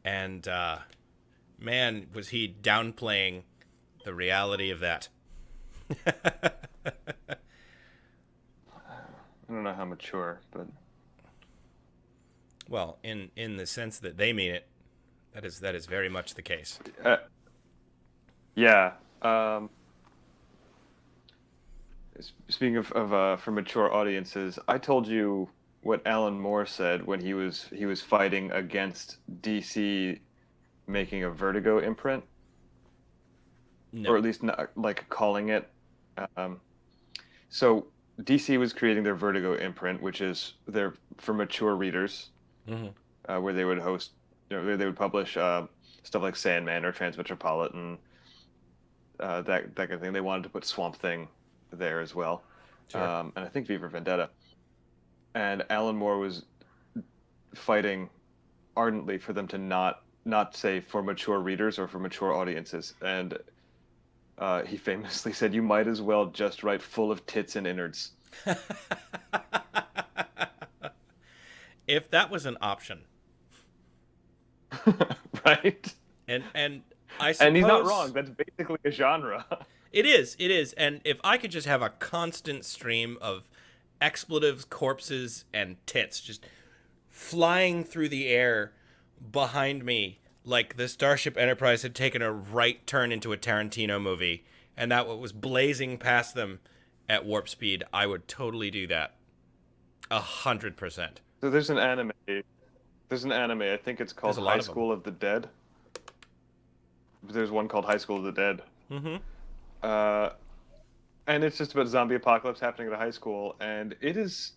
And man, was he downplaying the reality of that. I don't know how mature, but Well, in the sense that they mean it, that is very much the case. uh, yeah. Speaking of for mature audiences, I told you what Alan Moore said when he was fighting against DC making a Vertigo imprint, or No. at least not, like calling it. Um, so DC was creating their Vertigo imprint, which is their for mature readers, Hmm. where they would host, where they would publish stuff like Sandman or Transmetropolitan, that kind of thing. They wanted to put Swamp Thing there as well, Sure. and I think Viva Vendetta. And Alan Moore was fighting ardently for them to not say for mature readers or for mature audiences. And he famously said, "You might as well just write full of tits and innards." If that was an option, Right? and I And he's not wrong. suppose That's basically a genre. it is, and if I could just have a constant stream of expletives, corpses, and tits just flying through the air behind me, like the Starship Enterprise had taken a right turn into a Tarantino movie, and that what was blazing past them at warp speed, I would totally do that. 100%. So there's an anime. There's an anime. I think it's There's called a High lot of them. School of the Dead. There's one called High School of the Dead. Mm-hmm. Uh, and it's just about zombie apocalypse happening at a high school, and it's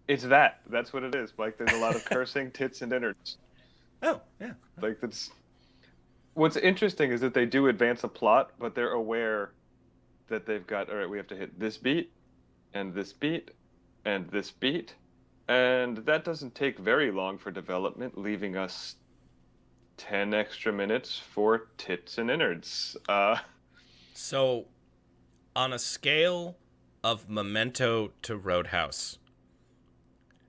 that. That's what it is. Like there's a lot of cursing, tits, and innards. Oh, yeah. Like that's what's interesting is that they do advance a plot, but they're aware that they've got all right. We have to hit this beat, and this beat, and this beat, and that doesn't take very long for development, leaving us 10 extra minutes for tits and innards. So, on a scale of Memento to Roadhouse,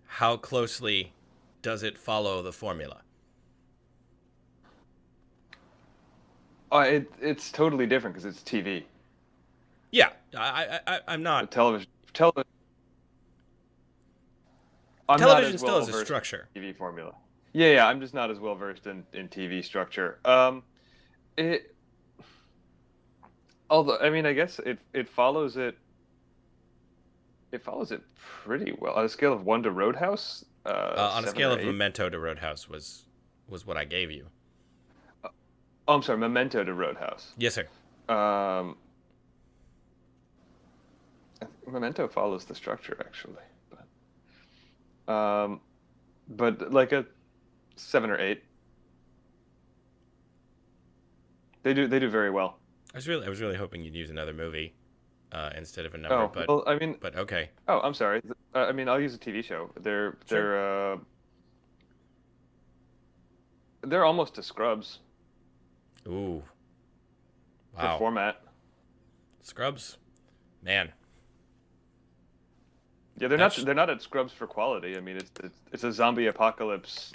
how closely does it follow the formula? It's totally different because it's TV. Yeah, I'm not. Television. I'm not Television as still well has a versed structure. in TV formula. Yeah, yeah, I'm just not as well versed in TV structure. It, although I mean, I guess it follows it. It follows it pretty well on a scale of one to Roadhouse. On a Seven scale or of eight. Memento to Roadhouse was what I gave you. Oh, I'm sorry, Memento to Roadhouse. Yes, sir. Um, I think Memento follows the structure actually, but like a 7 or 8. They do very well. I was really hoping you'd use another movie instead of a number, Oh but well, I mean, but okay. oh, I'm sorry. I mean, I'll use a TV show. They're Sure. they're uh, they're almost to Scrubs Ooh, for wow. format. Scrubs, man. Yeah, they're not That's they're not at Scrubs for quality. I mean, it's a zombie apocalypse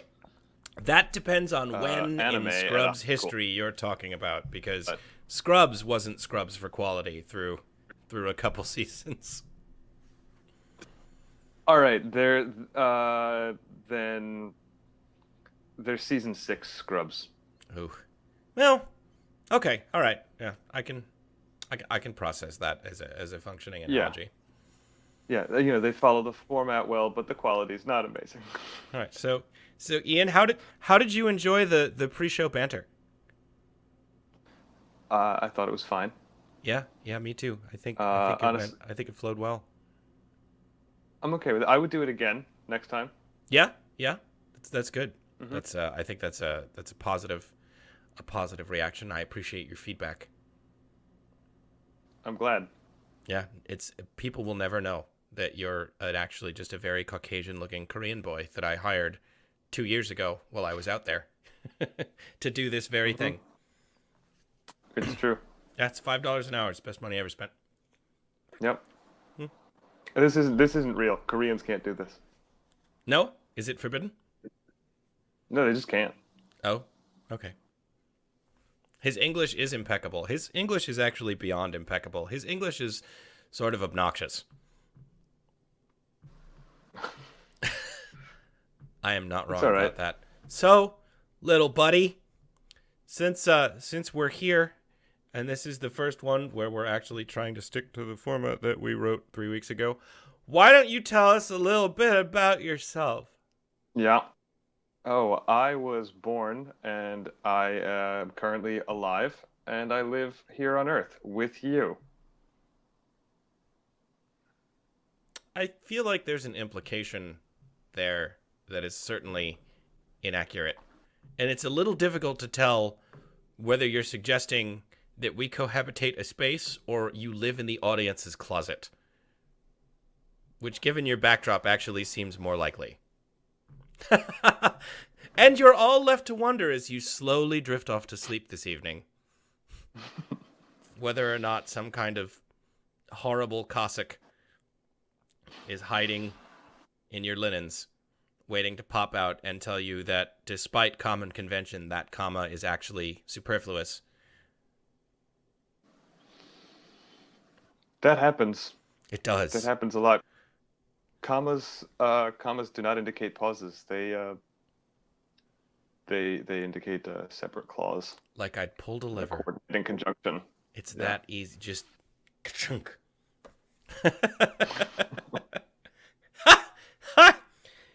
That depends on when anime in at a high Scrubs school. history you're talking about, because But Scrubs wasn't Scrubs for quality through a couple seasons. all right, then there's season 6 Scrubs. Ooh. Well, okay, all right. Yeah, I can process that as a functioning Yeah, analogy. yeah. They follow the format well, but the quality's not amazing. All right. So Ian, how did you enjoy the pre-show banter? I thought it was fine. Yeah, yeah, me too. I think it went. Honest, I think it flowed well. I'm okay with it. I would do it again next time. Yeah, yeah, that's good. Hmm. I think that's a positive reaction. I appreciate your feedback. I'm glad. Yeah, it's people will never know that you're actually just a very Caucasian-looking Korean boy that I hired 2 years ago while I was out there to do this very Hmm. thing. It's true. That's $5 an hour. It's the best money I ever spent. Yep. Hmm. This isn't real. Koreans can't do this. No, is it forbidden? No, they just can't. Oh, Okay. His English is impeccable. His English is actually beyond impeccable. His English is sort of obnoxious. I am not It's wrong all about right. that. So, little buddy, since we're here, and this is the first one where we're actually trying to stick to the format that we wrote 3 weeks ago, why don't you tell us a little bit about yourself? Yeah. Oh, I was born and I am currently alive and I live here on Earth with you. I feel like there's an implication there that is certainly inaccurate. And it's a little difficult to tell whether you're suggesting that we cohabitate a space or you live in the audience's closet, which, given your backdrop, actually seems more likely. And you're all left to wonder as you slowly drift off to sleep this evening whether or not some kind of horrible Cossack is hiding in your linens, waiting to pop out and tell you that despite common convention, that comma is actually superfluous. That happens. It That does. happens a lot. Commas do not indicate pauses. They indicate a separate clause, Like I'd pulled a a lever. coordinating conjunction. It's Yeah. that easy. Just chunk.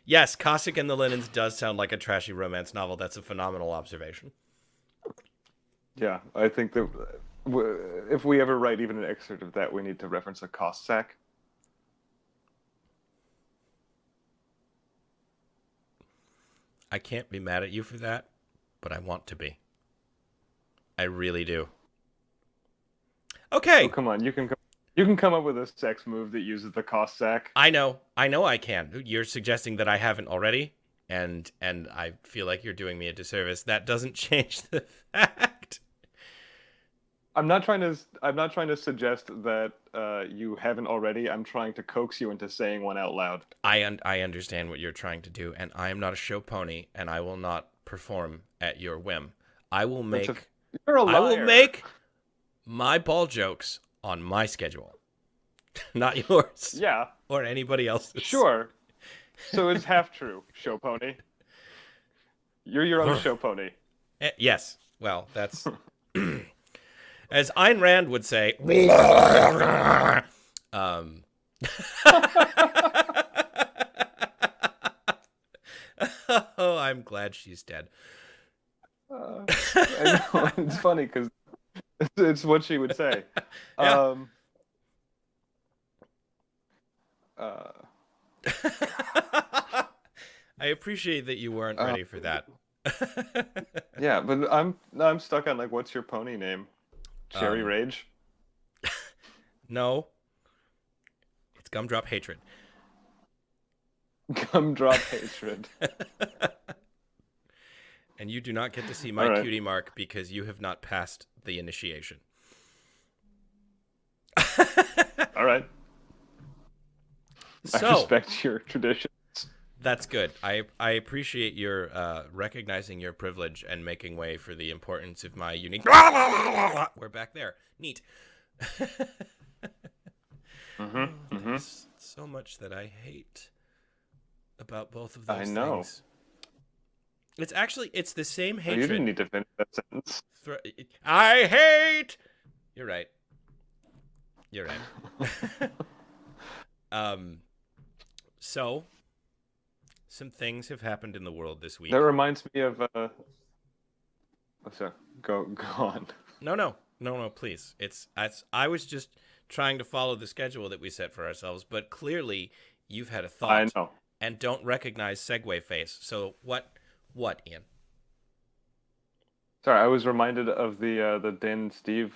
Yes, Cossack and the Linens does sound like a trashy romance novel. That's a phenomenal observation. Yeah, I think that if we ever write even an excerpt of that, we need to reference a Cossack. I can't be mad at you for that, but I want to be. I really do. Okay. Oh, come on, you can come up with a sex move that uses the Cossack. I know I can. You're suggesting that I haven't already, and I feel like you're doing me a disservice. That doesn't change the fact. I'm not trying to suggest that you haven't already. I'm trying to coax you into saying one out loud. I understand what you're trying to do, and I am not a show pony, and I will not perform at your whim. I will make You're a liar. I will make my ball jokes on my schedule, not yours. Yeah, Or anybody else's. sure. So it's half true, show pony. You're your own show pony. Yes. Well, that's as Ayn Rand would say. Oh, I'm glad she's dead. I know, it's funny because it's what she would say. Yeah. I appreciate that you weren't ready for that. Yeah, but I'm stuck on like, what's your pony name? Cherry Rage? No. It's Gumdrop Hatred. Gumdrop Hatred. And you do not get to see my All right. cutie mark because you have not passed the initiation. All right. I So, respect your traditions. that's good. I appreciate your recognizing your privilege and making way for the importance of my unique. We're back there. Neat. There's so much that I hate about both of those I know. things. It's the same Oh, hatred. you didn't need to finish that sentence. I hate. You're right. So some things have happened in the world this week. That reminds me of. Oh, sorry. Go on. No, please. I was just trying to follow the schedule that we set for ourselves, but clearly you've had a thought. I know. And don't recognize segue face. So what, Ian? Sorry, I was reminded of the Dan and Steve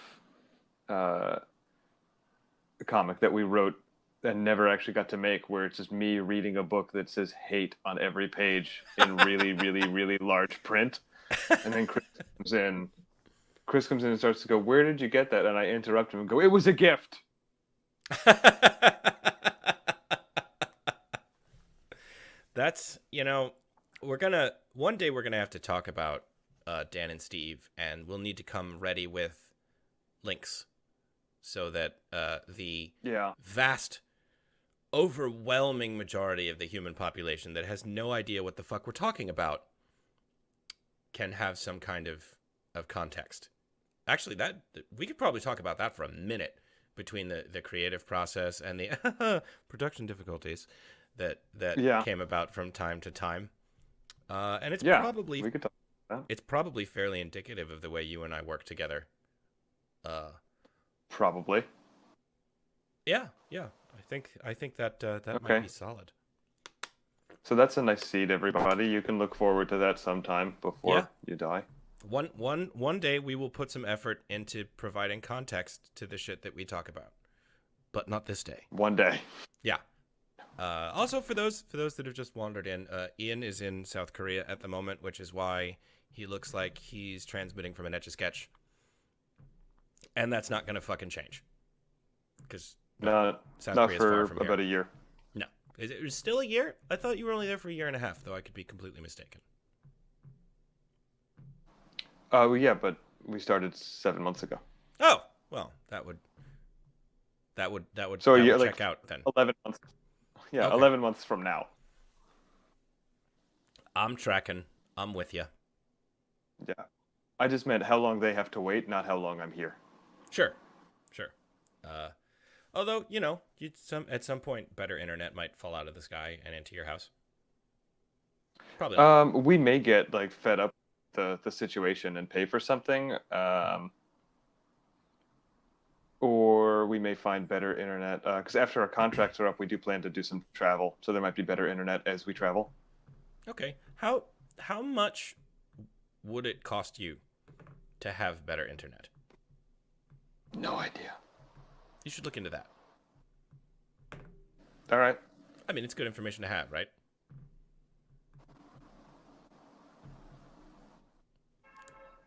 comic that we wrote and never actually got to make, where it's just me reading a book that says hate on every page in really, really, really large print. And then Chris comes in and starts to go, "Where did you get that?" And I interrupt him and go, "It was a gift." That's, one day we're gonna have to talk about Dan and Steve, and we'll need to come ready with links so that the Yeah. vast, overwhelming majority of the human population that has no idea what the fuck we're talking about can have some kind of context. Actually, that we could probably talk about that for a minute, between the creative process and the production difficulties that Yeah. came about from time to time. And Yeah. We could talk about that. it's probably fairly indicative of the way you and I work together. Uh, Probably. yeah. I think that that might Okay. be solid. So that's a nice seed, everybody. You can look forward to that sometime Yeah. before you die. One day we will put some effort into providing context to the shit that we talk about, but not this day. One day. Yeah. Also, for those that have just wandered in, Ian is in South Korea at the moment, which is why he looks like he's transmitting from an Etch-a-Sketch, and that's not gonna fucking change, because Not South not Korea's far for from here. about a year. No, is it still a year? I thought you were only there for a year and a half, though I could be completely mistaken. Well, yeah, but we started 7 months ago. Oh, well, that would So that you're would like check out then. 11 months. Yeah, Okay. 11 months from now. I'm tracking. I'm with you. Yeah. I just meant how long they have to wait, not how long I'm here. Sure. Although at some point, better internet might fall out of the sky and into your house. Probably not. We may get like fed up with the situation and pay for something. Or we may find better internet because after our contracts are up, we do plan to do some travel, so there might be better internet as we travel. Okay. How much would it cost you to have better internet? No idea. You should look into that. All right. I mean, it's good information to have, right?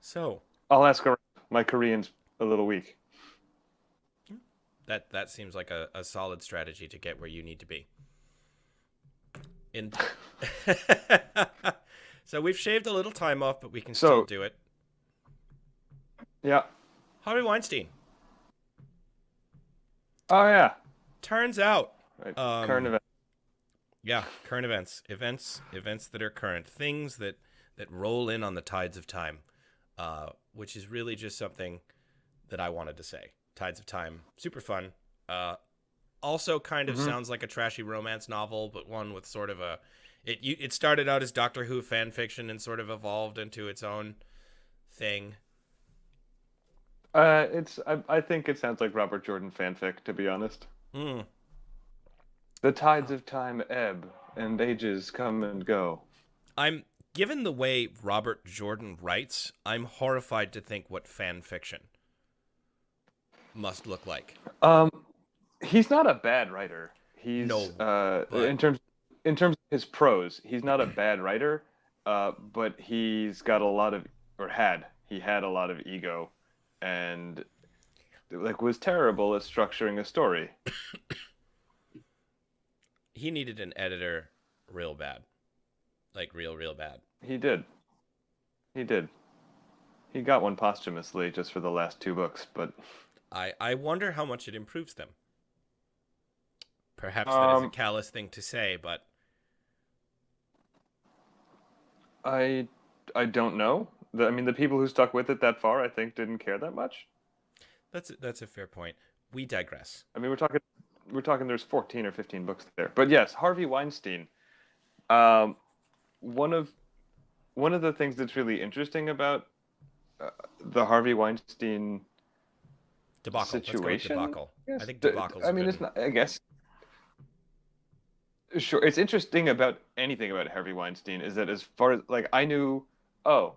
So I'll ask around. My Korean's a little weak. that seems like a solid strategy to get where you need to be. In So we've shaved a little time off, but we can still do it. Yeah. Harvey Weinstein. Oh yeah. Turns out. Right. Current event. Yeah, current events that are current, things that roll in on the tides of time, which is really just something that I wanted to say. Tides of Time, super fun. Also, kind of sounds like a trashy romance novel, but one with sort of a. It started out as Doctor Who fan fiction and sort of evolved into its own thing. I think it sounds like Robert Jordan fanfic, to be honest. Hmm. The tides of time ebb, and ages come and go. Given the way Robert Jordan writes, I'm horrified to think what fan fiction must look like. He's not a bad writer. He's in terms of his prose, he's not a bad writer. But he's got a lot of, he had a lot of ego, and like was terrible at structuring a story. He needed an editor real bad. Like real bad. He did. He got one posthumously just for the last 2 books, but I wonder how much it improves them. Perhaps that is a callous thing to say, but I don't know. The people who stuck with it that far, I think, didn't care that much. that's a fair point. We digress. I mean, we're talking. There's 14 or 15 books there, but yes, Harvey Weinstein. One of the things that's really interesting about the Harvey Weinstein debacle situation. Let's go with debacle. Yes. I think debacle. I mean, it's not. I guess. Sure, it's interesting about anything about Harvey Weinstein is that as far as like I knew, oh,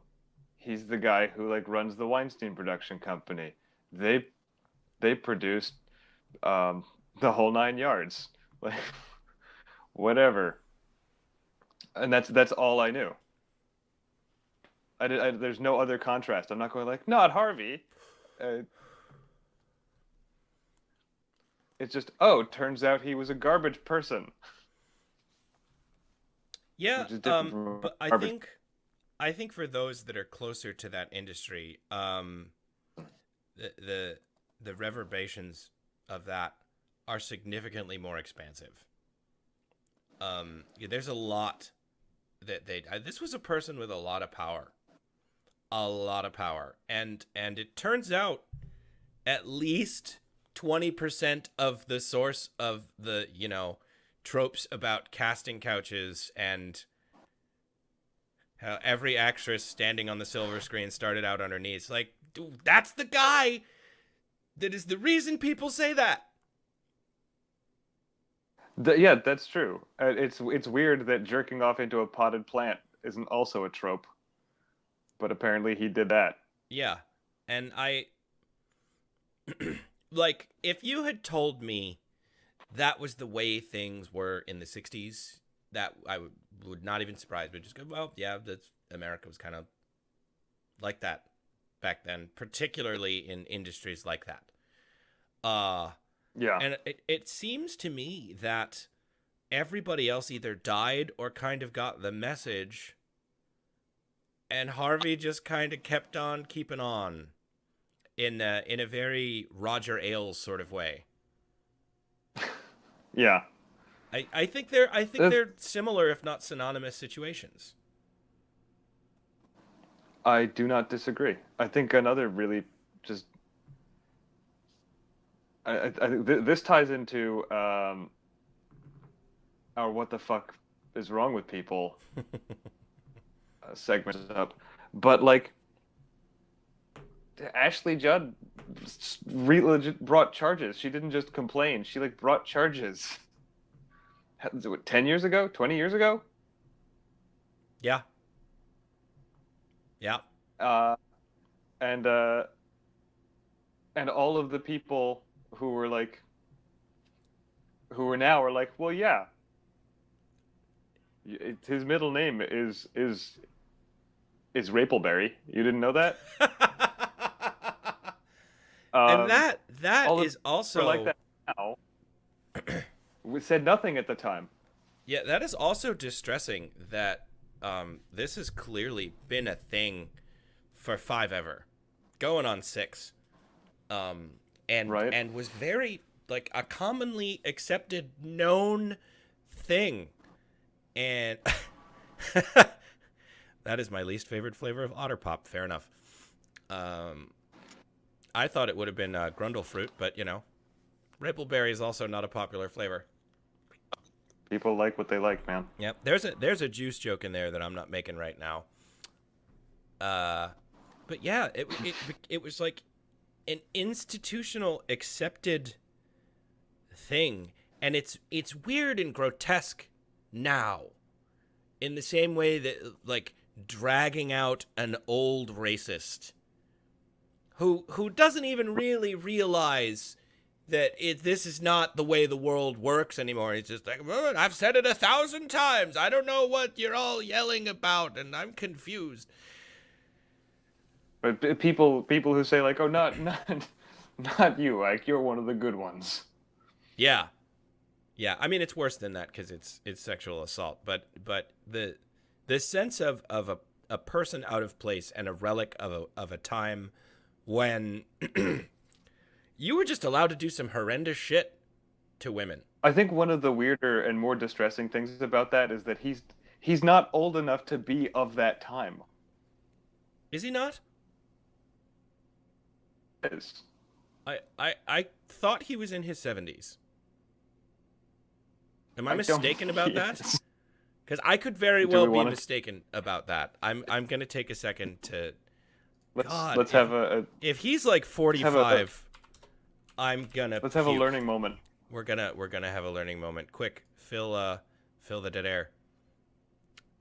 he's the guy who like runs the Weinstein production company. They produced the whole 9 yards, like whatever. And that's all I knew. There's no other contrast. I'm not going like, not Harvey. It's just, turns out he was a garbage person. Yeah, but I think I think for those that are closer to that industry, the the the reverberations of that are significantly more expansive. Yeah, there's a lot that they. This was a person with a lot of power, and it turns out at least 20% of the source of the tropes about casting couches and how every actress standing on the silver screen started out on her knees. Like, dude, that's the guy that is the reason people say that. Yeah, that's true. It's weird that jerking off into a potted plant isn't also a trope, but apparently he did that. Yeah. And I like if you had told me that was the way things were in the 60s, that I would not even surprise me. Just go, well, yeah, that's America was kind of like that back then, particularly in industries like that. Uh Yeah. and it seems to me that everybody else either died or kind of got the message, and Harvey just kind of kept on keeping on in a very Roger Ailes sort of way. Yeah. I think That's, they're similar if not synonymous situations. I do not disagree. I think another really just I think this ties into our what the fuck is wrong with people segment up, but like Ashley Judd legit brought charges. She didn't just complain. She like brought charges. What, 10 years ago? 20 years ago? Yeah. Yeah. Uh, and uh, and all of the people who were like who are now are like, well, yeah, his middle name is Rapelberry. You didn't know that? And Um, that all of is are like also that now. We said nothing at the time. yeah, that is also distressing that this has clearly been a thing for 5 ever. Going on 6. Right? And was very like a commonly accepted known thing. And that is my least favorite flavor of Otter Pop. Fair enough. Um, I thought it would have been Grundle fruit, but Ripple is also not a popular flavor. People like what they like, man. Yep, there's a juice joke in there that I'm not making right now. Uh, but yeah, it was like an institutional accepted thing, and it's weird and grotesque now, in the same way that like dragging out an old racist who doesn't even really realize that this is not the way the world works anymore. He's just like, I've said it 1,000 times. I don't know what you're all yelling about, and I'm confused. But people who say like, oh, not you, like you're one of the good ones. Yeah, yeah. I mean, it's worse than that because it's sexual assault. But the sense of a person out of place and a relic of a time when you were just allowed to do some horrendous shit to women. I think one of the weirder and more distressing things about that is that he's not old enough to be of that time. Is he not? Is I thought he was in his 70s. Am I I don't mistaken think about he that? is. Because I could very Do well we be want to mistaken about that. I'm gonna take a second to. God, let's have a if he's like let's have a 45, I'm gonna let's have a puke. learning moment. We're gonna have a learning moment. Quick, fill the dead air.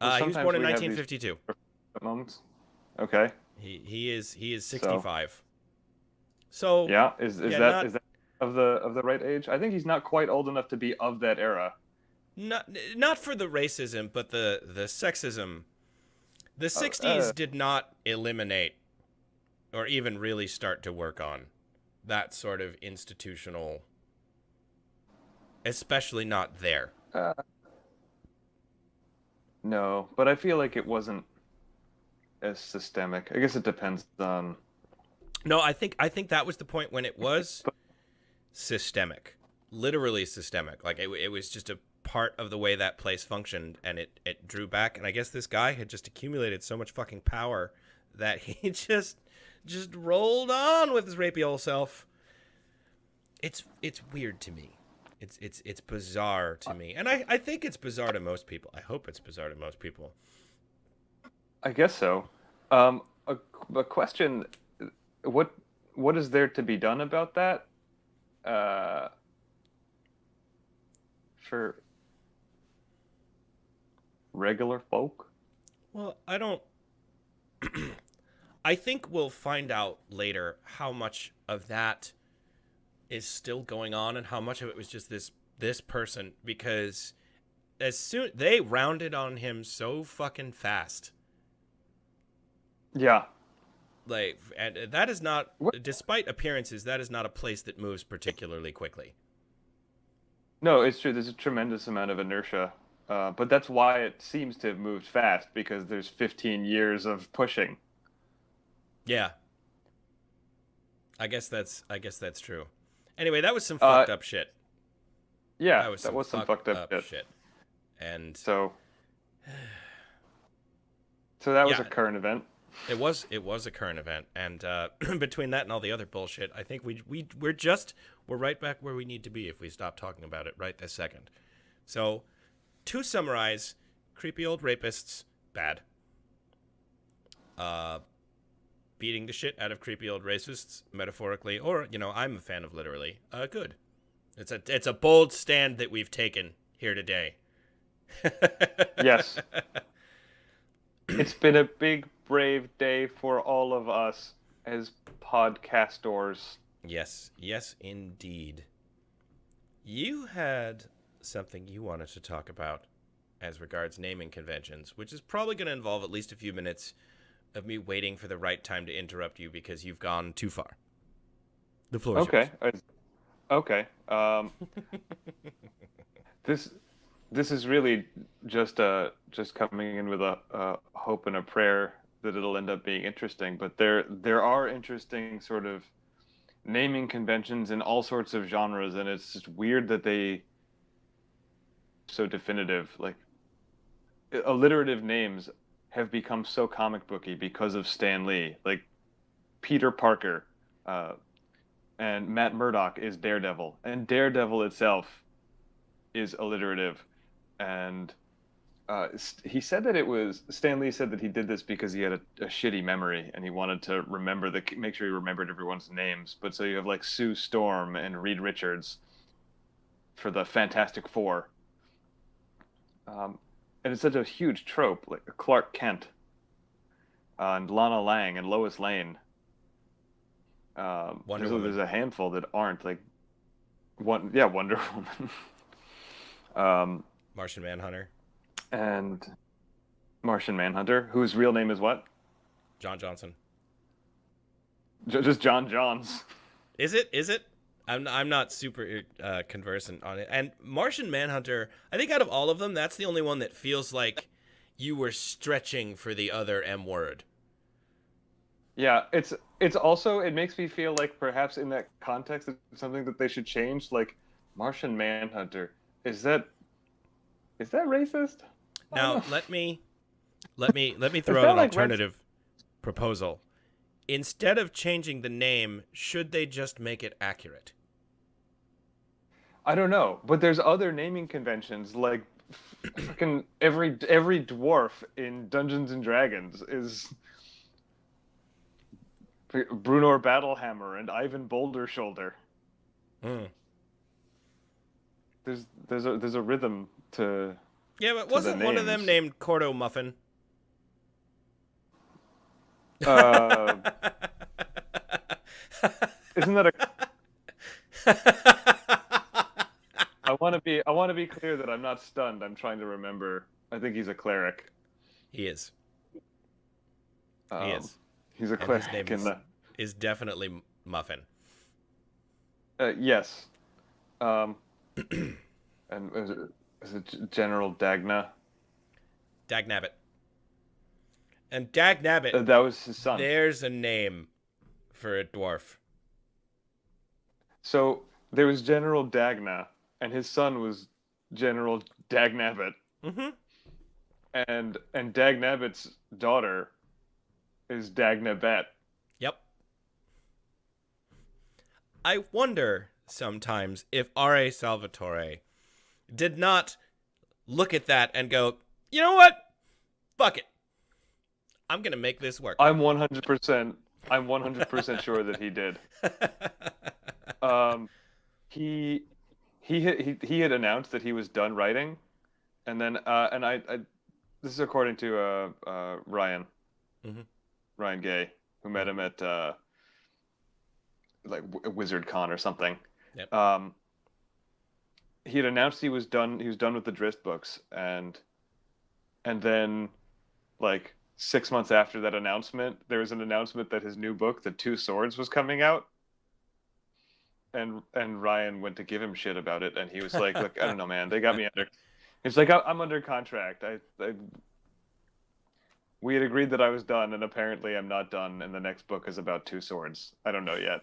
Well, He was sometimes born in we have these 1952. moments. Okay. He is So 65. So yeah, yeah, not is that of the right age? I think he's not quite old enough to be of that era. not for the racism, but the sexism. The Uh, 60s did not eliminate or even really start to work on that sort of institutional, especially not there. no, but I feel like it wasn't. as systemic. I guess it depends on. No, I think that was the point when it was systemic, literally systemic. Like it was just a part of the way that place functioned, and it drew back. And I guess this guy had just accumulated so much fucking power that he just rolled on with his rapey old self. It's weird to me. It's bizarre to me, and I think it's bizarre to most people. I hope it's bizarre to most people. I guess so. A question: what what is there to be done about that? Uh, for regular folk? Well, I don't. I think we'll find out later how much of that is still going on and how much of it was just this person, because as soon they rounded on him so fucking fast. Yeah. Like, and that is not, What? despite appearances, that is not a place that moves particularly quickly. No, it's true. There's a tremendous amount of inertia, but that's why it seems to have moved fast because there's 15 years of pushing. Yeah, I guess that's true. Anyway, that was some Uh, fucked up shit. yeah, That was that some was some fucked fucked up up shit. shit. And So, so that was a yeah, current event. it was a current event, and between that and all the other bullshit, I think we're right back where we need to be if we stop talking about it right this second. So, to summarize, creepy old rapists, bad. Uh, Beating the shit out of creepy old racists, metaphorically, or I'm a fan of literally, good. It's a bold stand that we've taken here today. Yes, it's been a big, brave day for all of us as podcastors. Yes, yes, indeed. You had something you wanted to talk about as regards naming conventions, which is probably going to involve at least a few minutes of me waiting for the right time to interrupt you because you've gone too far. The floor is Okay, yours. okay. This this is really just coming in with a hope and a prayer that it'll end up being interesting. But there are interesting sort of naming conventions in all sorts of genres, and it's just weird that they so definitive. Like alliterative names have become so comic booky because of Stan Lee. Like Peter Parker, uh, and Matt Murdock is Daredevil, and Daredevil itself is alliterative. And he said that it was Stan Lee said that he did this because he had a shitty memory and he wanted to make sure he remembered everyone's names. But so you have like Sue Storm and Reed Richards for the Fantastic Four, and it's such a huge trope, like Clark Kent, and Lana Lang and Lois Lane. Wonder There's Woman. a handful that aren't like yeah, Wonder Woman. um, Martian Manhunter. and Martian Manhunter, whose real name is what? John Johnson. Just John Johns. Is it? Is it? I'm not super conversant on it. And Martian Manhunter, I think out of all of them, that's the only one that feels like you were stretching for the other M word. Yeah, it's also it makes me feel like perhaps in that context it's something that they should change. Like Martian Manhunter, is that racist? I don't Now know. let me Is throw out that an like red? alternative proposal. Instead of changing the name, should they just make it accurate? I don't know, but there's other naming conventions like fucking every dwarf in Dungeons and Dragons is Brunor Battlehammer and Ivan Boulder Shoulder. Mm. There's a rhythm Yeah, but to the wasn't one of them names. named Cordo Muffin? Uh, isn't that a? I want to be clear that I'm not stunned. I'm trying to remember. I think he's a cleric. He is. He Um, is. he's a And his cleric name in the. is definitely Muffin. Yes. Um, and is it General Dagna? Dagnabbit. And Dagnabbit, That was his son. there's a name for a dwarf. So there was General Dagna, and his son was General Dagnabbit, Mm-hmm. and Dagnabbit's daughter is Dagnabet. Yep. I wonder sometimes if R.A. Salvatore did not look at that and go, you know what? Fuck it. I'm going to make this work. I'm 100%. I'm 100% sure that he did. Um, he he had announced that he was done writing, and then and I this is according to Ryan Mm-hmm. Ryan Gay, who met him at like Wizard Con or something. Yep. He had announced he was done. He was done with the Drist books, and then like 6 months after that announcement, there was an announcement that his new book, The Two Swords, was coming out. And Ryan went to give him shit about it, and he was like, "Look, I don't know, man. They got me under." He's like, "I'm under contract. We had agreed that I was done, and apparently I'm not done. And the next book is about two swords. I don't know yet."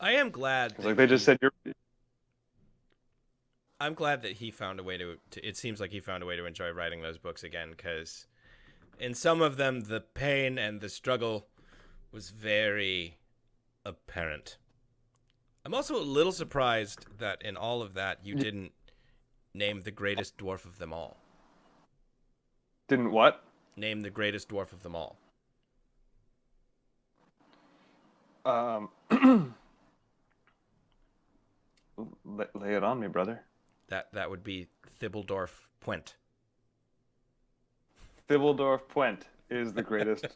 I am glad. Like they just said, "You're." I'm glad that he found a way to. It seems like he found a way to enjoy writing those books again, because in some of them, the pain and the struggle was very apparent. I'm also a little surprised that in all of that, you didn't name the greatest dwarf of them all. Didn't what? Name the greatest dwarf of them all. Um, lay it on me, brother. That would be Thibbledorf Puent. Thibbledorf Puent is the greatest,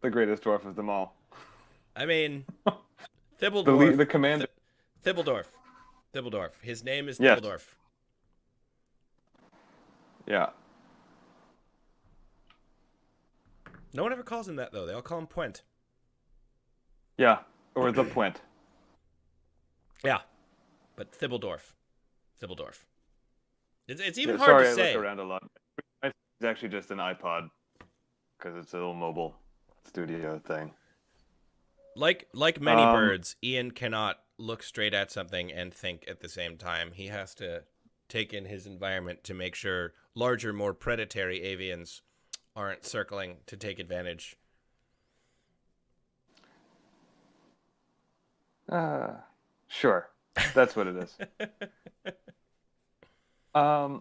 the greatest dwarf of them all. I mean, Thibbledorf. The commander. Thibbledorf. Thibbledorf. His name is Yes. Thibbledorf. Yeah. No one ever calls him that, though. They all call him Puent. Yeah. Or the Puent. Yeah. But Thibbledorf. Thibbledorf. It's even Yeah, hard sorry, to I say. look around a lot. It's actually just an iPod because it's a little mobile studio thing. Like many birds, Ian cannot look straight at something and think at the same time. He has to take in his environment to make sure larger, more predatory avians aren't circling to take advantage. Sure. That's what it is. Yeah,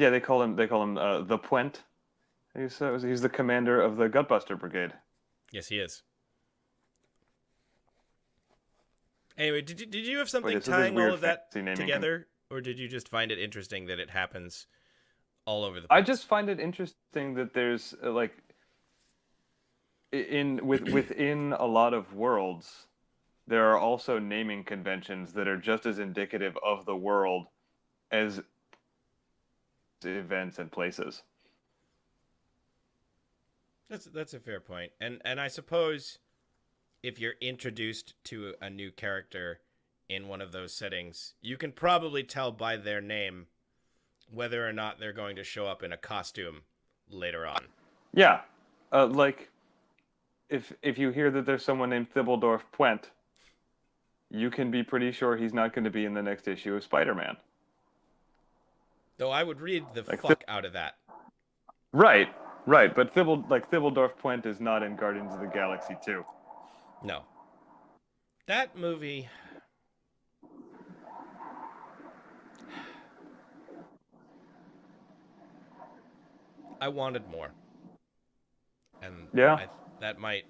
they call him the Puent. He's the commander of the Gutbuster Brigade. Yes, he is. Anyway, did you have something Okay, so tying there's all weird of that fantasy naming together, or did you just find it interesting that it happens all over the I place? just find it interesting that there's like within a lot of worlds, there are also naming conventions that are just as indicative of the world as events and places. That's a fair point, and I suppose if you're introduced to a new character in one of those settings, you can probably tell by their name whether or not they're going to show up in a costume later on. Yeah, like if you hear that there's someone named Thibbledorf Puent, you can be pretty sure he's not going to be in the next issue of Spider-Man. Though I would read the Like fuck out of that. Right, but Thibbledorf Puent is not in Guardians of the Galaxy 2. No. That movie... I wanted more. And Yeah. that might...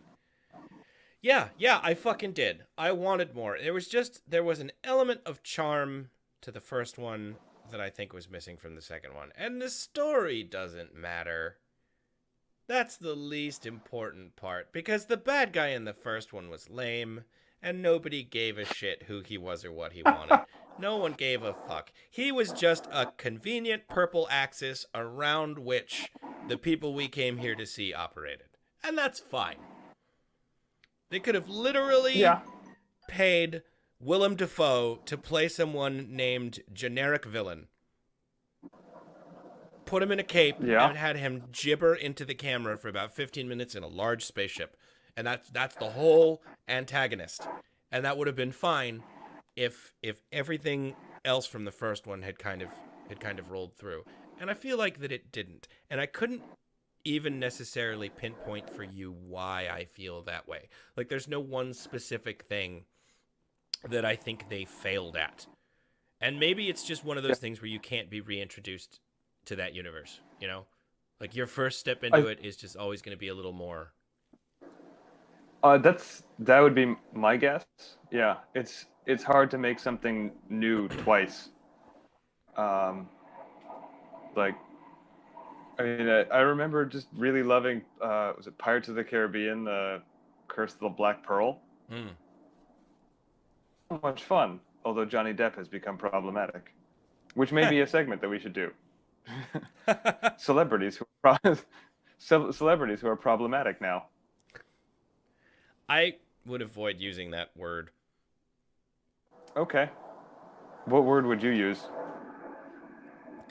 Yeah, I fucking did. I wanted more. There was an element of charm to the first one that I think was missing from the second one. And the story doesn't matter. That's the least important part, because the bad guy in the first one was lame, and nobody gave a shit who he was or what he wanted. No one gave a fuck. He was just a convenient purple axis around which the people we came here to see operated. And that's fine. They could have literally paid Willem Dafoe to play someone named Generic Villain. Put him in a cape Yeah. and had him gibber into the camera for about 15 minutes in a large spaceship. And that's the whole antagonist. And that would have been fine if everything else from the first one had kind of rolled through. And I feel like that it didn't. And I couldn't even necessarily pinpoint for you why I feel that way. Like there's no one specific thing that I think they failed at. And maybe it's just one of those things where you can't be reintroduced to that universe, you know? Like your first step into it is just always going to be a little more. That would be my guess. Yeah, it's hard to make something new twice. Um, like, I mean, I remember just really loving, was it Pirates of the Caribbean, Curse of the Black Pearl? Mm. So much fun, although Johnny Depp has become problematic, which may be a segment that we should do. Celebrities celebrities who are problematic now. I would avoid using that word. Okay. What word would you use?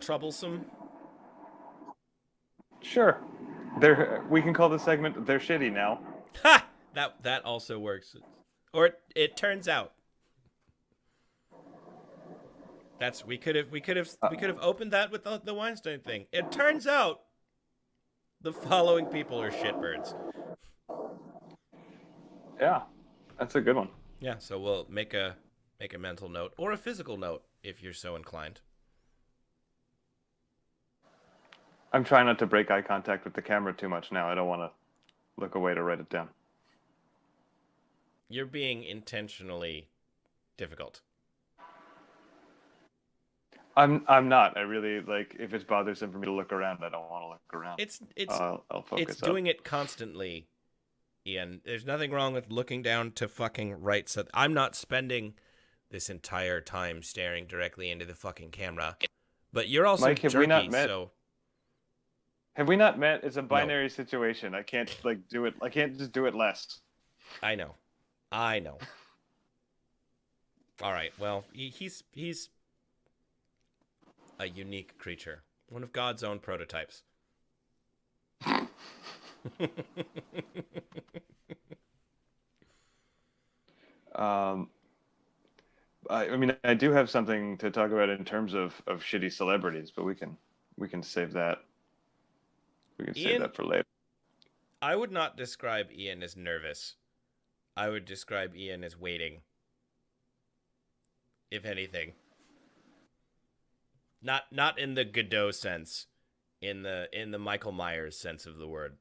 Troublesome. Sure. We can call this segment "They're Shitty Now." Ha! That also works. Or it turns out. We could have opened that with the Weinstein thing. It turns out the following people are shitbirds. Yeah, that's a good one. Yeah, so we'll make a mental note or a physical note if you're so inclined. I'm trying not to break eye contact with the camera too much now. I don't want to look away to write it down. You're being intentionally difficult. I'm not. I really like if it's bothersome for me to look around, I don't want to look around. I'll focus it's doing it constantly, Ian. There's nothing wrong with looking down to fucking right. So I'm not spending this entire time staring directly into the fucking camera. But you're also Mike, have jerky, we not met? so Have we not met? It's a binary situation. I can't do it. I can't just do it less. I know. All right. Well, he's a unique creature, one of God's own prototypes. I mean, I do have something to talk about in terms of shitty celebrities, but we can save that. We can save that for later. I would not describe Ian as nervous. I would describe Ian as waiting. If anything. Not in the Godot sense, in the Michael Myers sense of the word.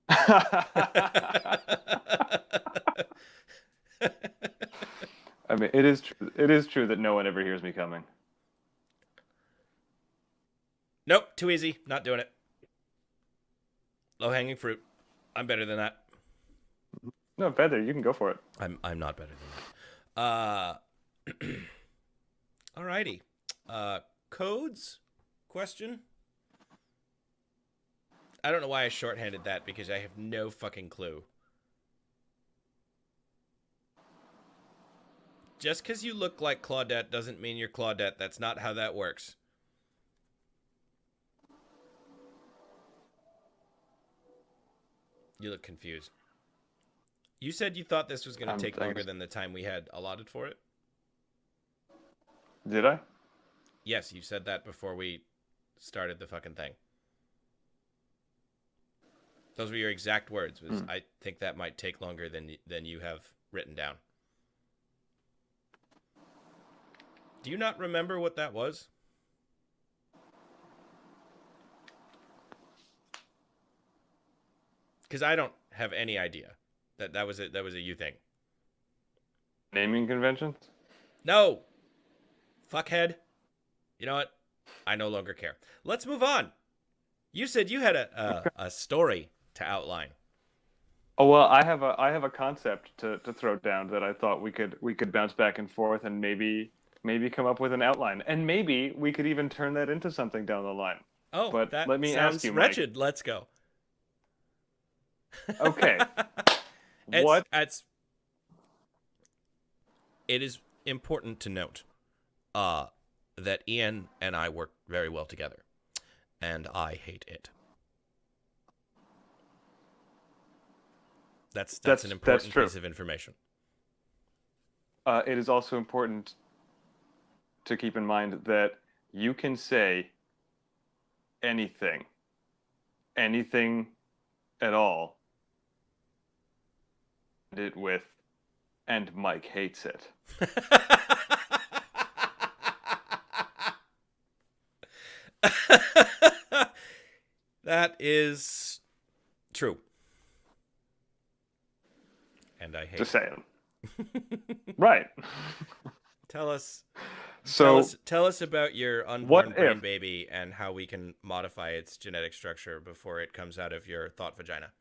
I mean, it is true that no one ever hears me coming. Nope, too easy. Not doing it. Low-hanging fruit. I'm better than that. No, better. You can go for it. I'm not better than that. Alrighty. Codes? Question? I don't know why I shorthanded that because I have no fucking clue. Just because you look like Claudette doesn't mean you're Claudette. That's not how that works. You look confused. You said you thought this was going to take longer than the time we had allotted for it? Did I? Yes, you said that before we started the fucking thing. Those were your exact words. I think that might take longer than you have written down. Do you not remember what that was? Because I don't have any idea that was a you thing. Naming conventions? No, fuckhead. You know what? I no longer care. Let's move on. You said you had a story to outline. Oh well, I have a concept to throw down that I thought we could bounce back and forth and maybe come up with an outline, and maybe we could even turn that into something down the line. Oh, but that let me sounds ask you, wretched. Mike. Let's go. Okay. It's it is important to note that Ian and I work very well together, and I hate it. That's an important true. piece of information. It is also important to keep in mind that you can say anything at all, it with, and Mike hates it. That is true. And I hate Just it. saying. Right. Tell us So, tell us about your unborn brain baby and how we can modify its genetic structure before it comes out of your thought vagina.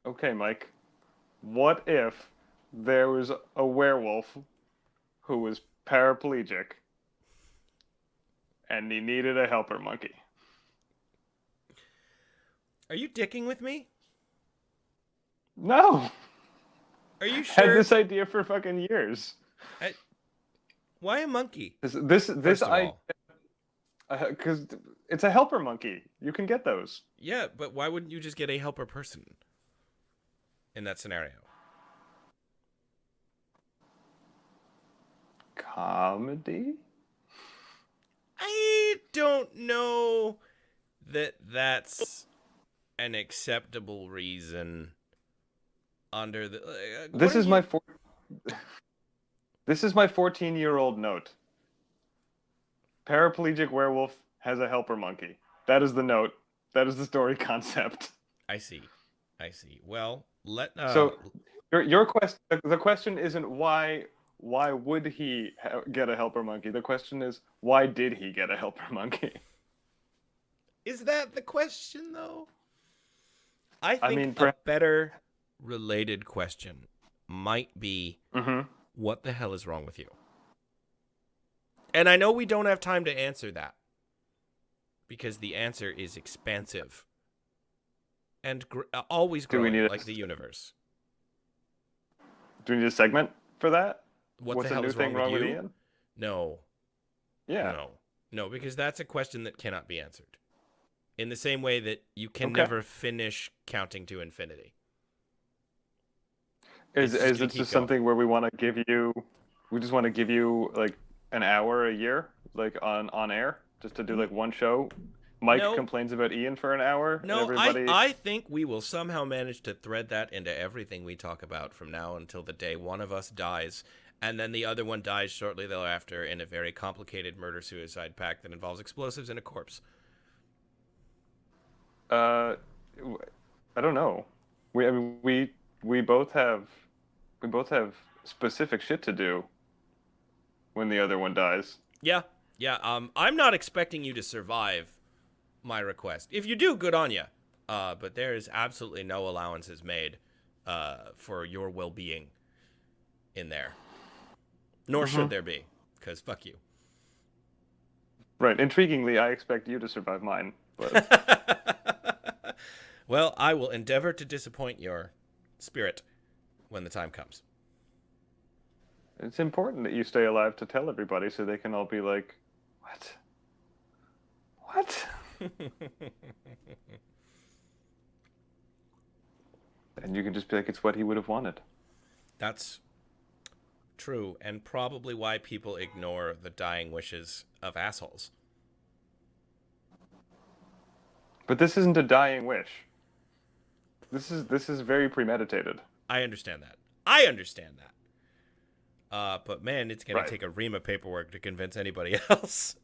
okay, Mike. What if there was a werewolf who was paraplegic and he needed a helper monkey? Are you dicking with me? No. Are you sure? Had this idea for fucking years. Why a monkey? This all. Because it's a helper monkey. You can get those. Yeah, but why wouldn't you just get a helper person in that scenario? Comedy? I don't know that that's an acceptable reason under the... This is my 14-year-old note. Paraplegic werewolf has a helper monkey. That is the note. That is the story concept. I see. Well, So your question, the question isn't why would he get a helper monkey? The question is, why did he get a helper monkey? Is that the question, though? I think a better related question might be, what the hell is wrong with you? And I know we don't have time to answer that, because the answer is expansive and always growing, like the universe. Do we need a segment for that? What's the hell is wrong with you? No. Yeah. No, because that's a question that cannot be answered. In the same way that you can never finish counting to infinity. Is it just something where we want to give you like an hour a year, like on air, just to do like one show? Mike complains about Ian for an hour. No, everybody... I think we will somehow manage to thread that into everything we talk about from now until the day one of us dies, and then the other one dies shortly thereafter in a very complicated murder-suicide pact that involves explosives and a corpse. I don't know. We both have specific shit to do when the other one dies. Yeah. I'm not expecting you to survive my request. If you do, good on you. But there is absolutely no allowances made for your well-being in there. Nor should there be, because fuck you. Right. Intriguingly, I expect you to survive mine. But... Well, I will endeavor to disappoint your spirit when the time comes. It's important that you stay alive to tell everybody so they can all be like, What? And you can just be like, it's what he would have wanted. That's true, and probably why people ignore the dying wishes of assholes. But this isn't a dying wish. This is very premeditated. I understand that. But man, it's going to take a ream of paperwork to convince anybody else.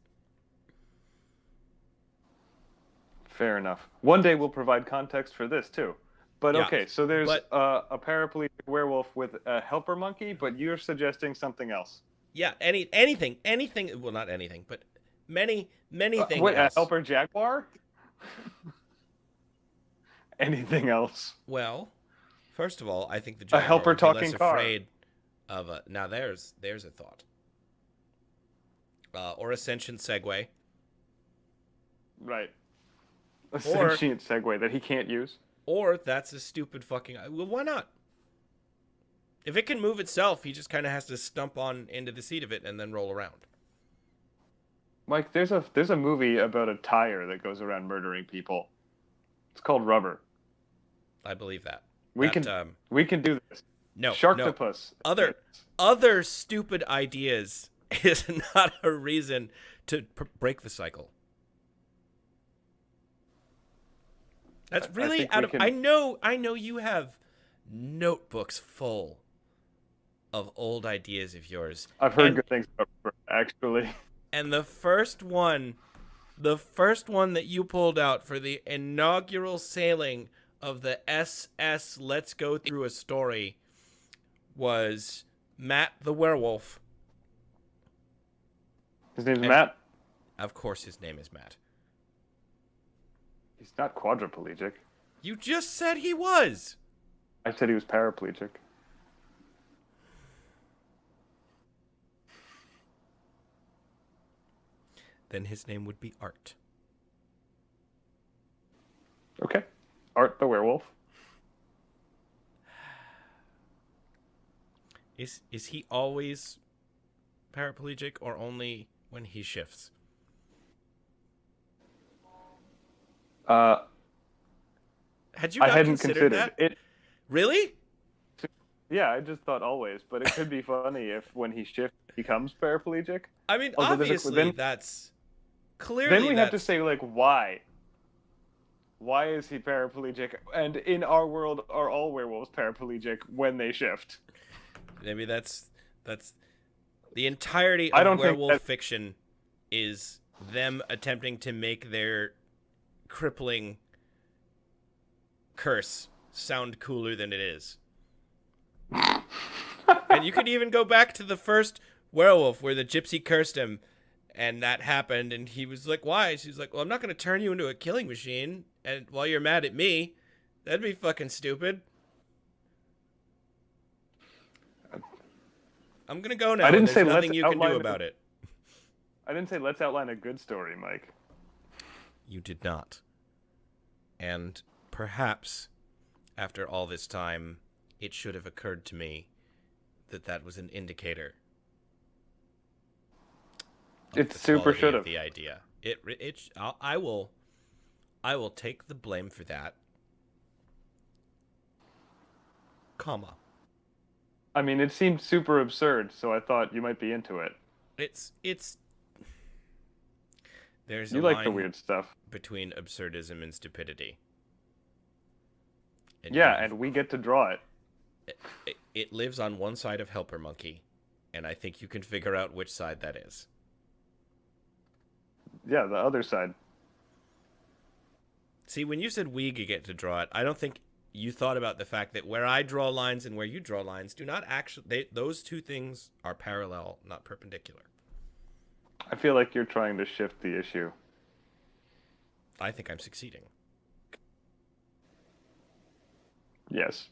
Fair enough. One day we'll provide context for this too. But okay, so there's a paraplegic werewolf with a helper monkey, but you're suggesting something else. Yeah, anything. Well, not anything, but many things. What, a helper jaguar? Anything else? Well, first of all, I think the jaguar a helper would be talking less car. afraid of a. Now there's a thought. Or a sentient Segway. Right. A sentient Segway that he can't use. Or that's a stupid fucking... Well, why not? If it can move itself, he just kind of has to stump on into the seat of it and then roll around. Mike, there's a movie about a tire that goes around murdering people. It's called Rubber. I believe that. We That can we can do this. no, no. Sharktopus. Other stupid ideas is not a reason to break the cycle. That's really out of. I know you have notebooks full of old ideas of yours. I've heard good things about Rubber, actually. And the first one that you pulled out for the inaugural sailing of the SS Let's Go Through a Story was Matt the Werewolf. His name's Matt? Of course his name is Matt. He's not quadriplegic. You just said he was. I said he was paraplegic. Then his name would be Art. Okay. Art the werewolf. Is he always paraplegic or only when he shifts? Had you not I hadn't considered considered that? it. Really? Yeah, I just thought always, but it could be funny if when he shifts he becomes paraplegic. I mean, Although obviously that's clearly. Then we have to say like why. Why is he paraplegic? And in our world, are all werewolves paraplegic when they shift? Maybe that's the entirety of werewolf fiction is them attempting to make their crippling curse sound cooler than it is. And you could even go back to the first werewolf where the gypsy cursed him and that happened and he was like, why? She's like, well, I'm not going to turn you into a killing machine and while you're mad at me. That'd be fucking stupid. I'm going to go now. I didn't There's say nothing let's you can do outline about it. I didn't say let's outline a good story, Mike. You did not. And perhaps after all this time, it should have occurred to me that that was an indicator. It super should have. The idea. I will take the blame for that. Comma. I mean, it seemed super absurd, so I thought you might be into it. It's there's you a like line the weird stuff between absurdism and stupidity. And we get to draw it. It lives on one side of Helper Monkey, and I think you can figure out which side that is. Yeah, the other side. See, when you said we get to draw it, I don't think you thought about the fact that where I draw lines and where you draw lines do not actually... those two things are parallel, not perpendicular. I feel like you're trying to shift the issue. I think I'm succeeding. Yes.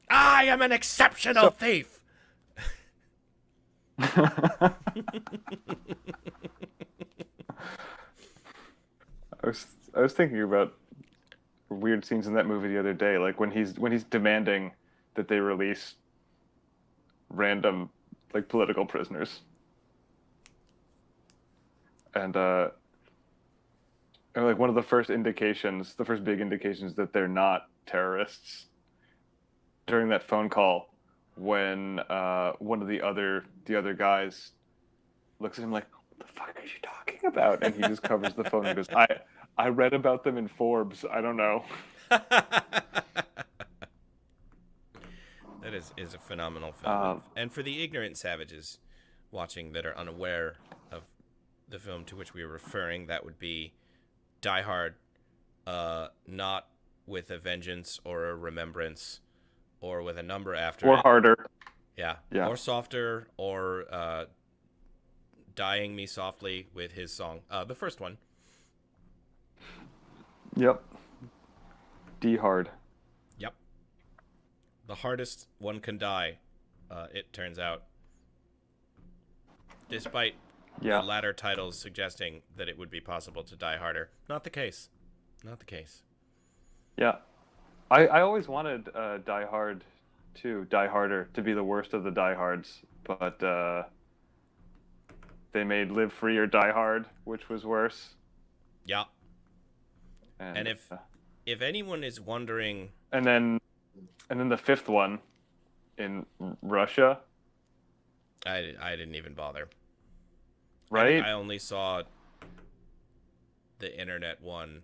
I am an exceptional thief! I was thinking about weird scenes in that movie the other day, like when he's demanding that they release random like political prisoners, and like one of the first big indications that they're not terrorists during that phone call when one of the other guys looks at him like, what the fuck are you talking about? And he just covers the phone and goes, I read about them in Forbes. I don't know. That is a phenomenal film. And for the ignorant savages watching that are unaware of the film to which we are referring, that would be Die Hard, not with a vengeance or a remembrance or with a number after or it. Harder. Yeah. Or Softer or Dying Me Softly with his song. The first one. Yep. D Hard. Yep. The hardest one can die, it turns out. Despite the latter titles suggesting that it would be possible to die harder. Not the case. Not the case. Yeah. I always wanted Die Hard too, Die Harder, to be the worst of the Die Hards, but they made Live Free or Die Hard, which was worse. Yeah. And And if anyone is wondering, and then the fifth one in Russia, I didn't even bother. I think right? I only saw the internet one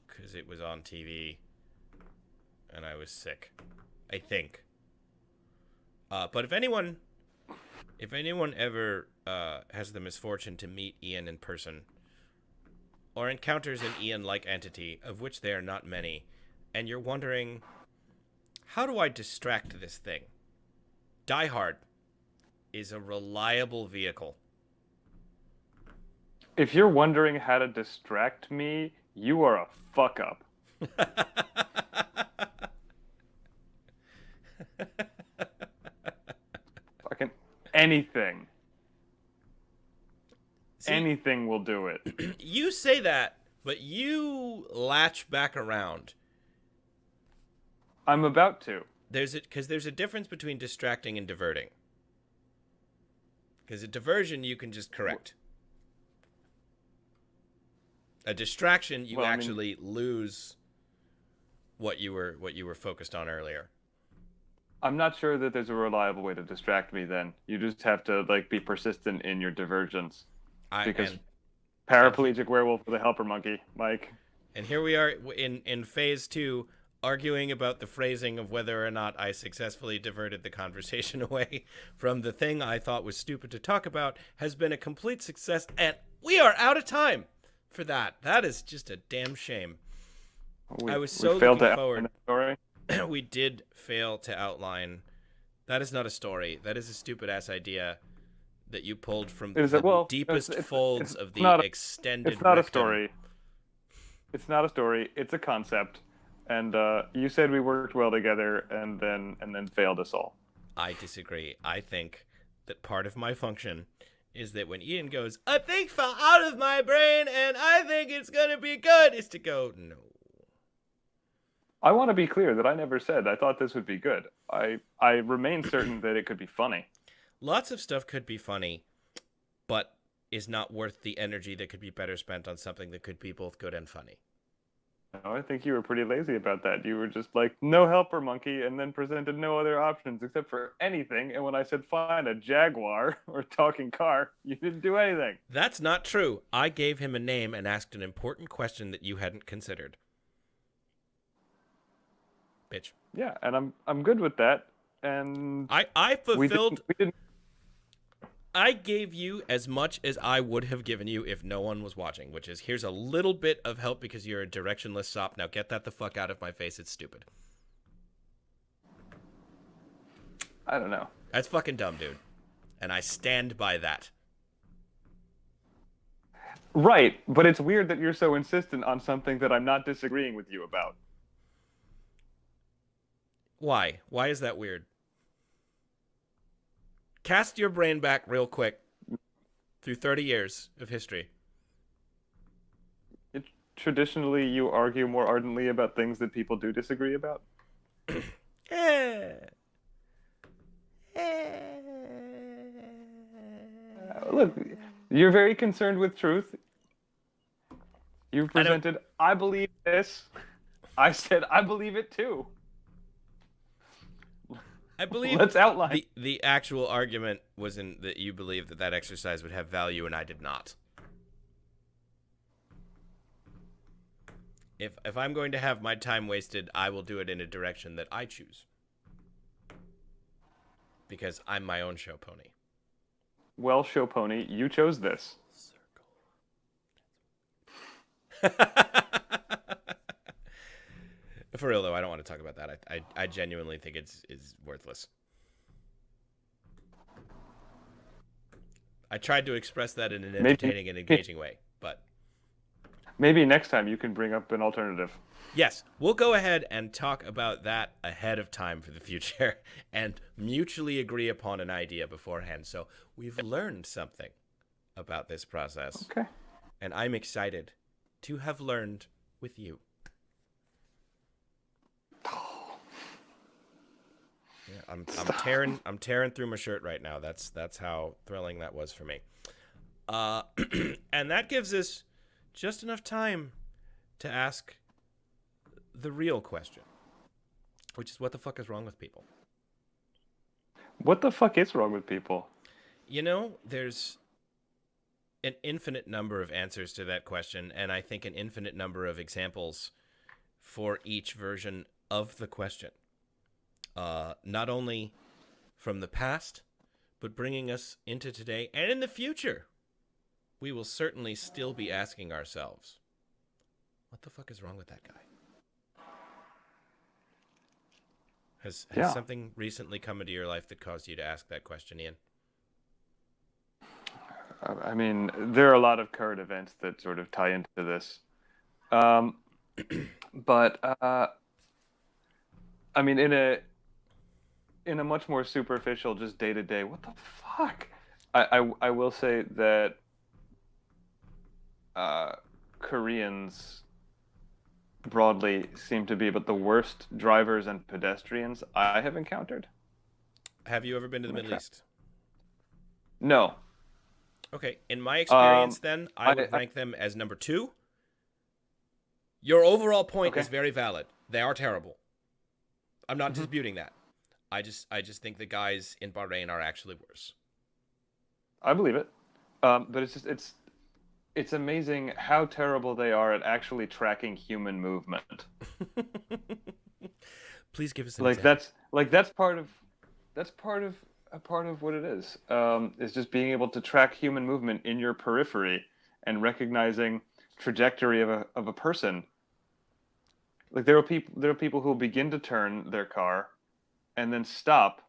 because it was on TV and I was sick, I think. But if anyone ever has the misfortune to meet Ian in person, or encounters an Ian-like entity, of which there are not many, and you're wondering, how do I distract this thing? Die Hard is a reliable vehicle. If you're wondering how to distract me, you are a fuck up. Fucking anything. See, Anything will do it. you say that, but you latch back around. I'm about to. There's a difference between distracting and diverting. Because a diversion you can just correct. A distraction you actually lose what you were focused on earlier. I'm not sure that there's a reliable way to distract me then. You just have to like be persistent in your diversions. Because paraplegic werewolf with a helper monkey, Mike. And here we are in phase 2, arguing about the phrasing of whether or not I successfully diverted the conversation away from the thing I thought was stupid to talk about has been a complete success, and we are out of time for that. That is just a damn shame. I was so looking forward. Story. We did fail to outline. That is not a story. That is a stupid ass idea that you pulled from the deepest folds of the extended. It's not a story. It's not a story. It's a concept. And you said we worked well together, and then failed us all. I disagree. I think that part of my function is that when Ian goes, "A thing fell out of my brain, and I think it's gonna be good," is to go, "No." I want to be clear that I never said I thought this would be good. I remain certain that it could be funny. Lots of stuff could be funny, but is not worth the energy that could be better spent on something that could be both good and funny. No, I think you were pretty lazy about that. You were just like, no helper monkey, and then presented no other options except for anything. And when I said find a Jaguar or talking car, you didn't do anything. That's not true. I gave him a name and asked an important question that you hadn't considered. Bitch. Yeah, and I'm good with that. And I fulfilled. We didn't. I gave you as much as I would have given you if no one was watching, which is, here's a little bit of help because you're a directionless sop. Now get that the fuck out of my face. It's stupid. I don't know. That's fucking dumb, dude. And I stand by that. Right, but it's weird that you're so insistent on something that I'm not disagreeing with you about. Why? Why is that weird? Cast your brain back real quick through 30 years of history. Traditionally, you argue more ardently about things that people do disagree about. Look, you're very concerned with truth. You've presented, I believe this. I said, I believe it too. I believe Let's outline. The actual argument was in that you believe that exercise would have value, and I did not. If I'm going to have my time wasted, I will do it in a direction that I choose. Because I'm my own show pony. Well, show pony, you chose this. For real, though, I don't want to talk about that. I genuinely think it's worthless. I tried to express that in an entertaining and engaging way, but... Maybe next time you can bring up an alternative. Yes, we'll go ahead and talk about that ahead of time for the future and mutually agree upon an idea beforehand. So we've learned something about this process. Okay. And I'm excited to have learned with you. Yeah. I'm tearing through my shirt right now. That's how thrilling that was for me. And that gives us just enough time to ask the real question, which is what the fuck is wrong with people? What the fuck is wrong with people? You know, there's an infinite number of answers to that question, and I think an infinite number of examples for each version of the question. Not only from the past, but bringing us into today and in the future. We will certainly still be asking ourselves, what the fuck is wrong with that guy? Has something recently come into your life that caused you to ask that question, Ian? I mean, there are a lot of current events that sort of tie into this. But I mean, in a much more superficial, just day to day, what the fuck? I will say that Koreans broadly seem to be about the worst drivers and pedestrians I have encountered. Have you ever been to the Middle East? No. Okay, in my experience, then I would rank them as number 2. Your overall point is very valid. They are terrible. I'm not disputing that. I just think the guys in Bahrain are actually worse. I believe it, but it's amazing how terrible they are at actually tracking human movement. Please give us an example. That's part of what it is just being able to track human movement in your periphery and recognizing trajectory of a person. Like there are people who begin to turn their car and then stop.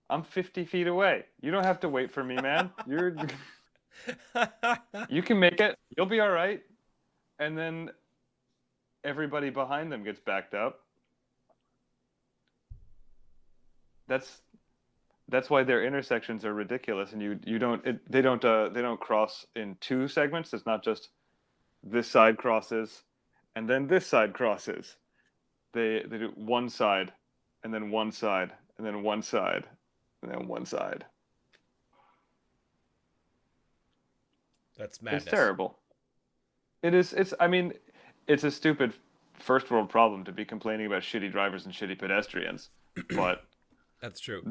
I'm 50 feet away. You don't have to wait for me, man. You can make it. You'll be all right. And then everybody behind them gets backed up. That's why their intersections are ridiculous, and they don't cross in 2 segments. It's not just this side crosses and then this side crosses. They do one side and then one side and then one side and then one side. That's madness. It's terrible. It is. I mean, it's a stupid first world problem to be complaining about shitty drivers and shitty pedestrians, but that's true.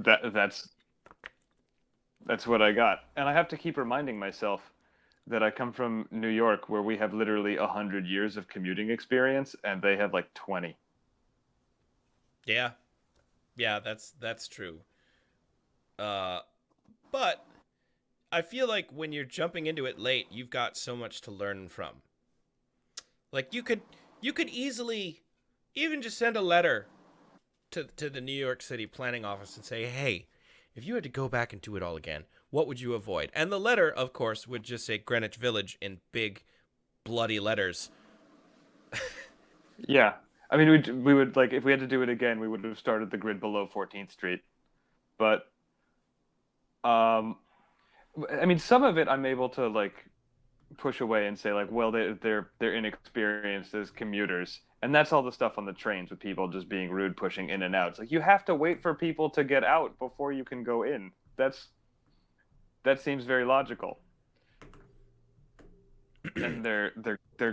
That's what I got, and I have to keep reminding myself that I come from New York, where we have literally 100 years of commuting experience, and they have like 20. Yeah, that's true. But I feel like when you're jumping into it late, you've got so much to learn from. Like you could easily even just send a letter to the New York City planning office and say, hey, if you had to go back and do it all again, what would you avoid? And the letter, of course, would just say Greenwich Village in big, bloody letters. Yeah. I mean, we would, like, if we had to do it again, we would have started the grid below 14th Street. But, I mean, some of it I'm able to, like, push away and say, like, well, they're inexperienced as commuters. And that's all the stuff on the trains with people just being rude, pushing in and out. It's like, you have to wait for people to get out before you can go in. That seems very logical. And they're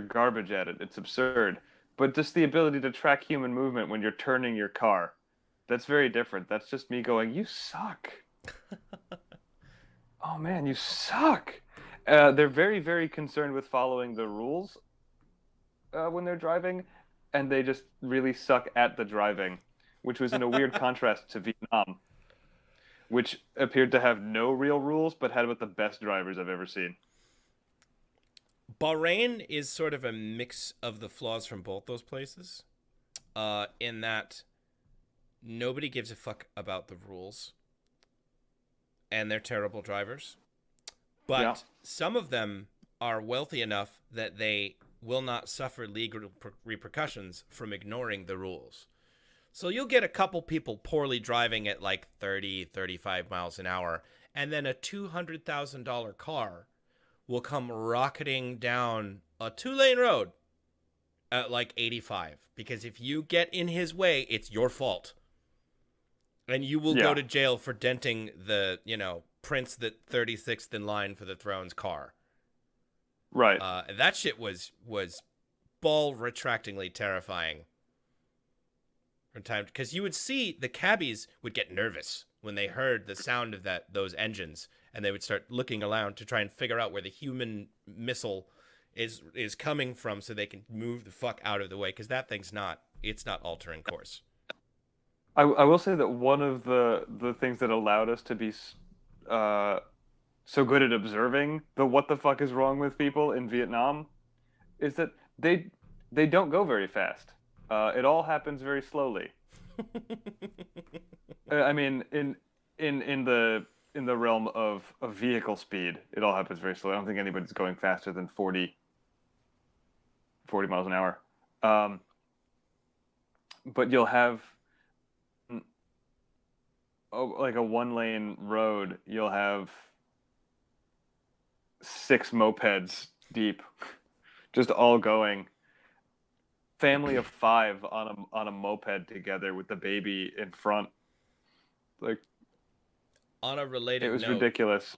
garbage at it. It's absurd. But just the ability to track human movement when you're turning your car, that's very different. That's just me going, you suck. Oh man, you suck. They're very, very concerned with following the rules when they're driving, and they just really suck at the driving, which was in a weird contrast to Vietnam, which appeared to have no real rules, but had about the best drivers I've ever seen. Bahrain is sort of a mix of the flaws from both those places, in that nobody gives a fuck about the rules, and they're terrible drivers. But some of them are wealthy enough that they will not suffer legal repercussions from ignoring the rules. So you'll get a couple people poorly driving at like 30, 35 miles an hour, and then a $200,000 car will come rocketing down a 2-lane road at like 85. Because if you get in his way, it's your fault. And you will go Yeah. to jail for denting the, prince that 36th in line for the throne's car. Right. That shit was ball retractingly terrifying from time, because you would see the cabbies would get nervous when they heard the sound of those engines, and they would start looking around to try and figure out where the human missile is coming from, so they can move the fuck out of the way, because that thing's not altering course. I will say that one of the things that allowed us to be uh, so good at observing the what the fuck is wrong with people in Vietnam is that they don't go very fast. It all happens very slowly. I mean, in the realm of vehicle speed, it all happens very slowly. I don't think anybody's going faster than 40 miles an hour. But you'll have like a one lane road. You'll have 6 mopeds deep, just all going. Family of 5 on a moped together with the baby in front. Like, On a related it was note, ridiculous.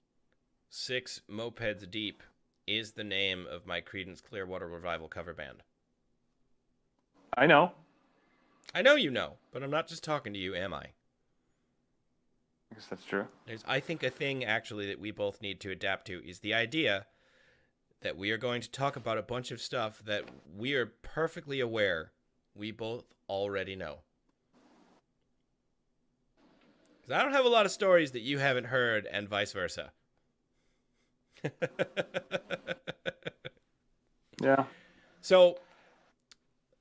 6 Mopeds Deep is the name of my Creedence Clearwater Revival cover band. I know. I know you know, but I'm not just talking to you, am I? I guess that's true. I think a thing, actually, that we both need to adapt to is the idea that we are going to talk about a bunch of stuff that we are perfectly aware we both already know. Because I don't have a lot of stories that you haven't heard, and vice versa. Yeah. So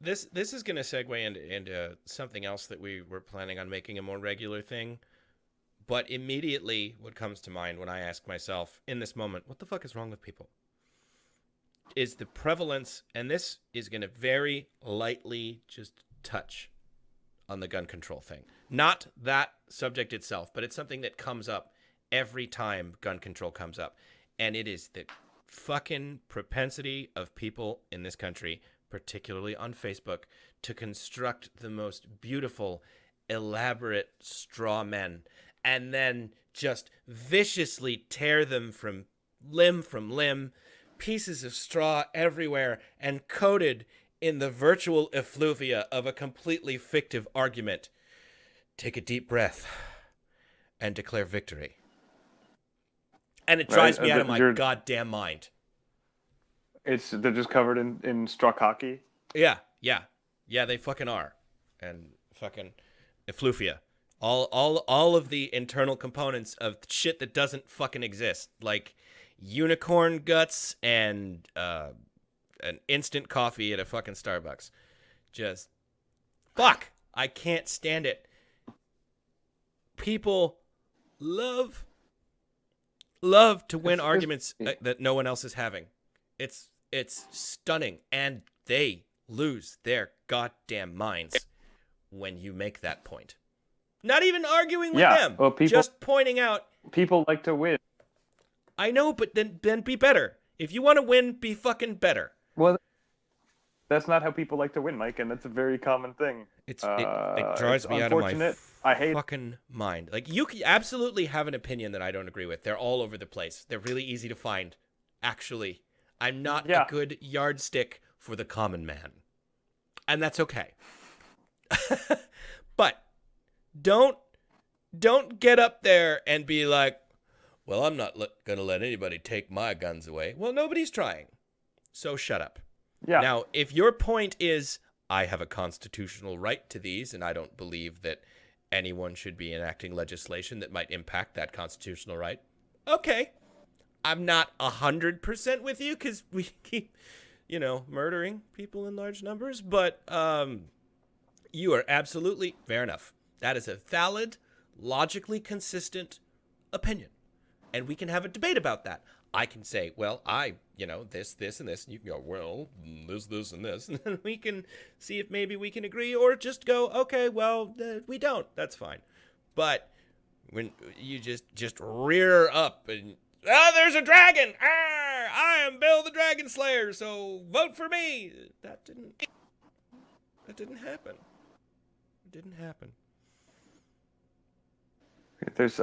this is going to segue into something else that we were planning on making a more regular thing. But immediately what comes to mind when I ask myself in this moment, what the fuck is wrong with people? Is the prevalence, and this is going to very lightly just touch on the gun control thing. Not that subject itself, but it's something that comes up every time gun control comes up. And it is the fucking propensity of people in this country, particularly on Facebook, to construct the most beautiful, elaborate straw men and then just viciously tear them from limb, pieces of straw everywhere, and coated in the virtual effluvia of a completely fictive argument. Take a deep breath and declare victory. And it drives me out of my goddamn mind. They're just covered in struck hockey. Yeah, they fucking are. And fucking effluvia. All of the internal components of shit that doesn't fucking exist. Like unicorn guts and an instant coffee at a fucking Starbucks. Just fuck. I can't stand it. People love to win arguments that no one else is having. It's stunning, and they lose their goddamn minds when you make that point. Not even arguing with them, well, just pointing out. People like to win. I know, but then be better. If you want to win, be fucking better. Well, that's not how people like to win, Mike, and that's a very common thing. It drives me out of my fucking mind. Like, you absolutely have an opinion that I don't agree with. They're all over the place. They're really easy to find. Actually, I'm not a good yardstick for the common man. And that's okay. But don't get up there and be like, well, I'm not going to let anybody take my guns away. Well, nobody's trying. So shut up. Yeah. Now, if your point is, I have a constitutional right to these, and I don't believe that anyone should be enacting legislation that might impact that constitutional right, okay. I'm not 100% with you, because we keep, murdering people in large numbers, but you are absolutely fair enough. That is a valid, logically consistent opinion. And we can have a debate about that. I can say, well, this, and this. And you can go, well, this, and this. And then we can see if maybe we can agree, or just go, okay, well, we don't. That's fine. But when you just rear up and, there's a dragon. I am Bill the Dragon Slayer, so vote for me. That didn't happen. It didn't happen. There's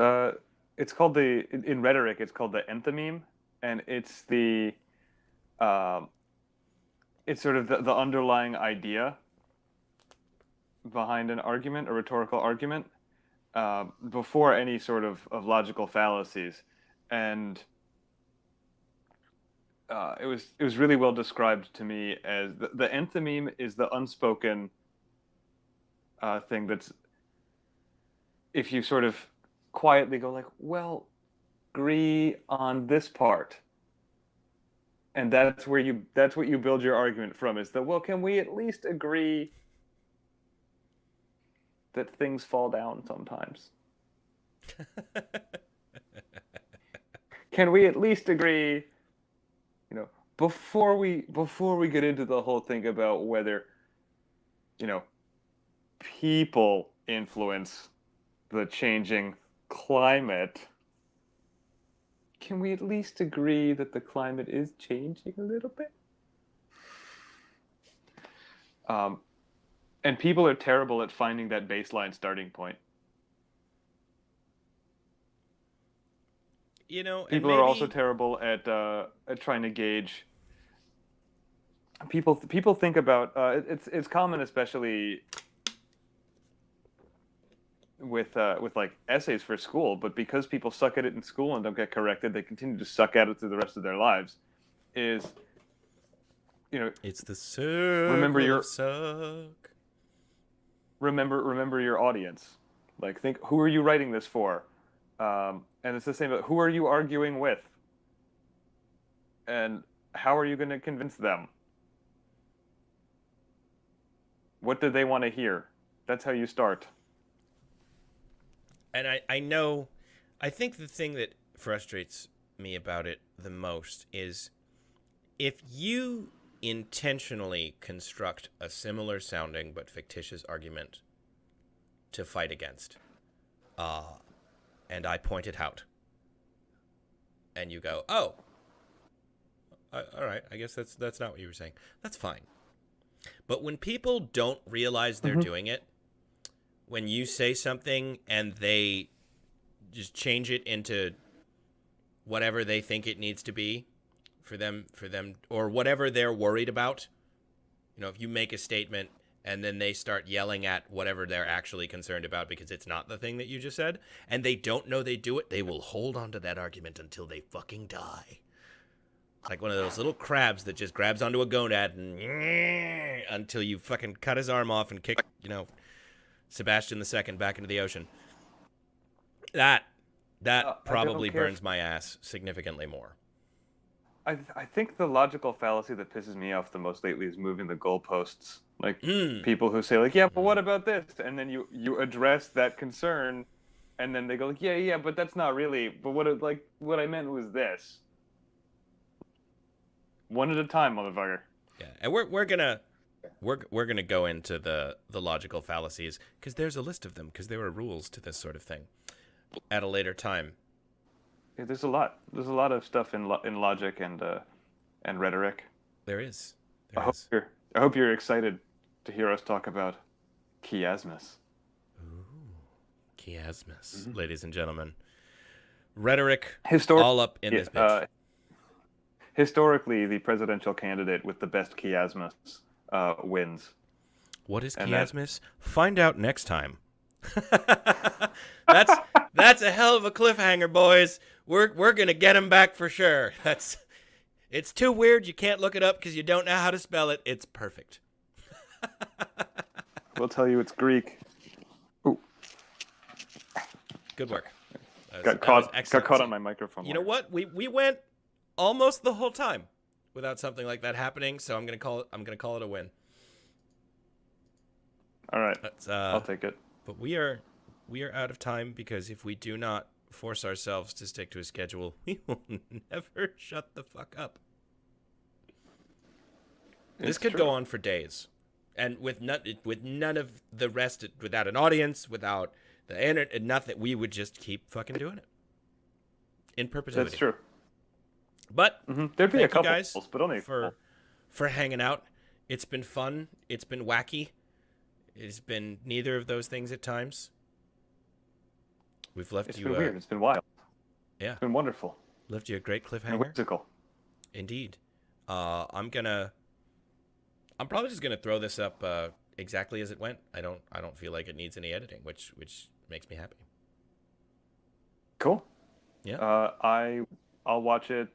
it's called in rhetoric it's called the enthymeme, and um, it's sort of the underlying idea behind an argument, a rhetorical argument, before any sort of logical fallacies, and it was really well described to me as the enthymeme is the unspoken thing that's, if you sort of quietly go like, well, agree on this part, and that's what you build your argument from, is that, well, can we at least agree that things fall down sometimes? Can we at least agree, you know, before we get into the whole thing about whether, you know, people influence the changing climate, can we at least agree that the climate is changing a little bit? And people are terrible at finding that baseline starting point. You know, and People are also maybe terrible at trying to gauge. People think about it's common, especially with like essays for school, but because people suck at it in school and don't get corrected, they continue to suck at it through the rest of their lives. Is, you know, it's the circle remember your of suck. remember your audience. Like, think, who are you writing this for? And it's the same. Who are you arguing with? And how are you going to convince them? What do they want to hear? That's how you start. And I think the thing that frustrates me about it the most is if you intentionally construct a similar sounding but fictitious argument to fight against, and I point it out, and you go, oh, all right, I guess that's not what you were saying. That's fine. But when people don't realize they're doing it, when you say something and they just change it into whatever they think it needs to be for them, or whatever they're worried about, you know, if you make a statement and then they start yelling at whatever they're actually concerned about because it's not the thing that you just said, and they don't know they do it, they will hold on to that argument until they fucking die. Like one of those little crabs that just grabs onto a gonad and until you fucking cut his arm off and kick, you know, Sebastian II back into the ocean. That probably burns my ass significantly more. I think the logical fallacy that pisses me off the most lately is moving the goalposts. Like, people who say like, yeah, but what about this? And then you address that concern, and then they go like, yeah, but that's not really. But what I meant was this. One at a time, motherfucker. Yeah, and we're gonna go into the logical fallacies because there's a list of them, because there are rules to this sort of thing at a later time. Yeah, there's a lot. There's a lot of stuff in logic and rhetoric. There is. I hope you're excited to hear us talk about chiasmus. Ooh, chiasmus, ladies and gentlemen. Rhetoric, all up in this bitch. Historically, the presidential candidate with the best chiasmus wins. What is chiasmus? Find out next time. That's a hell of a cliffhanger, boys. We're gonna get him back for sure. It's too weird. You can't look it up because you don't know how to spell it. It's perfect. We'll tell you it's Greek. Ooh. Good work. Got caught on my microphone. You know what? We went almost the whole time without something like that happening, so I'm gonna call it a win. All right. I'll take it. But we are out of time, because if we do not force ourselves to stick to a schedule, we will never shut the fuck up. This could go on for days, and with none of the rest, without an audience, without the internet, nothing. We would just keep fucking doing it in perpetuity. That's true. But there'd be a couple, guys, but only for hanging out. It's been fun. It's been wacky. It's been neither of those things at times. We've left It's you been weird. It's been wild. yeah, It's been wonderful left you a great and cliffhanger. whimsical. Indeed. I'm probably just gonna throw this up exactly as it went. I don't feel like it needs any editing, which makes me happy. Cool. Yeah. I'll watch it.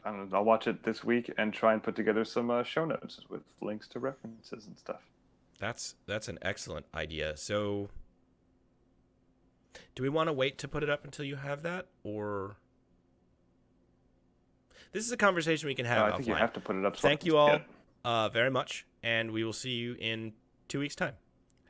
I don't know. I'll watch it this week and try and put together some show notes with links to references and stuff. That's an excellent idea. So, do we want to wait to put it up until you have that, or this is a conversation we can have I think you offline? have to put it up. Thank you all very much, and we will see you in 2 weeks' time.